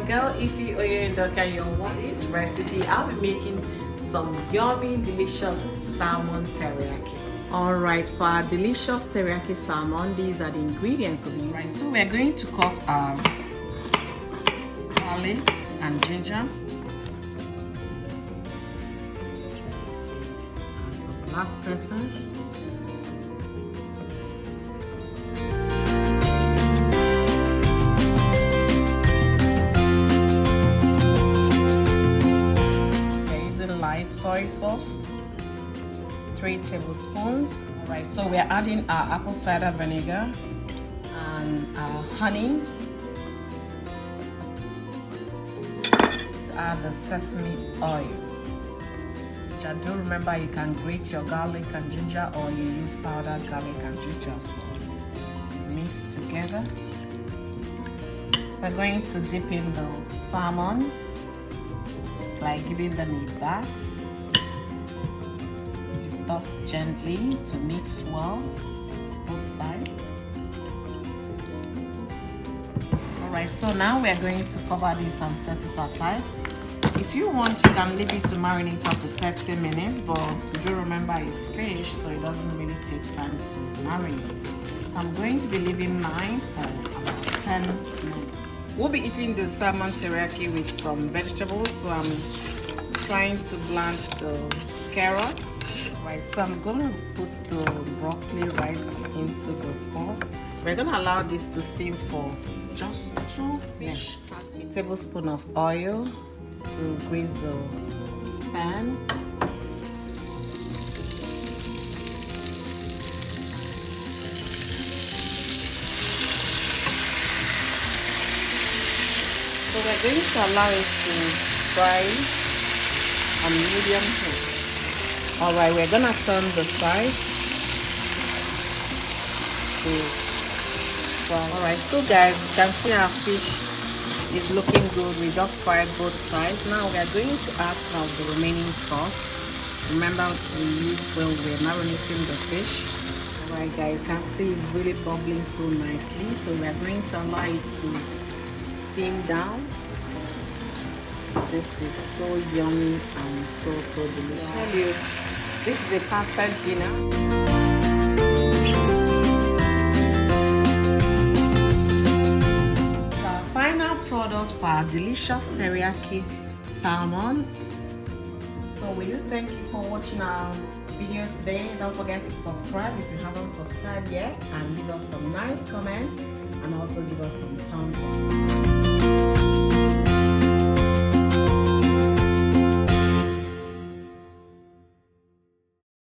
girl Ify Oyedoka, and you're watching this recipe. I'll be making some yummy, delicious salmon teriyaki. Alright, for our delicious teriyaki salmon, these are the ingredients we'll be using. Right, so we're going to cut our garlic and ginger, and some black pepper, light soy sauce, 3 tablespoons. All right, so we're adding our apple cider vinegar and our honey. To add the sesame oil, which I do remember you can grate your garlic and ginger, or you use powdered garlic and ginger as well. Mix together. We're going to dip in the salmon. Like giving them a bath. You toss gently to mix well both sides. Alright, so now we are going to cover this and set it aside. If you want, you can leave it to marinate up to 30 minutes, but do remember it's fish, so it doesn't really take time to marinate. So I'm going to be leaving mine for about 10 minutes. We'll be eating the salmon teriyaki with some vegetables, so I'm trying to blanch the carrots. Right, so I'm gonna put the broccoli right into the pot. We're gonna allow this to steam for just 2 minutes. A tablespoon of oil to grease the pan. So we're going to allow it to fry on medium heat. Alright, we're gonna turn the sides to fry. Alright, so guys, you can see our fish is looking good. We just fried both sides. Now we are going to add some of the remaining sauce. Remember we used when we're marinating the fish. Alright guys, you can see it's really bubbling so nicely. So we are going to allow it to steam down. This is so yummy and so delicious. I tell you, this is a perfect dinner. Our final product for our delicious teriyaki salmon. So we do thank you for watching our video today. Don't forget to subscribe if you haven't subscribed yet, and leave us some nice comments, and also give us some thumbs up.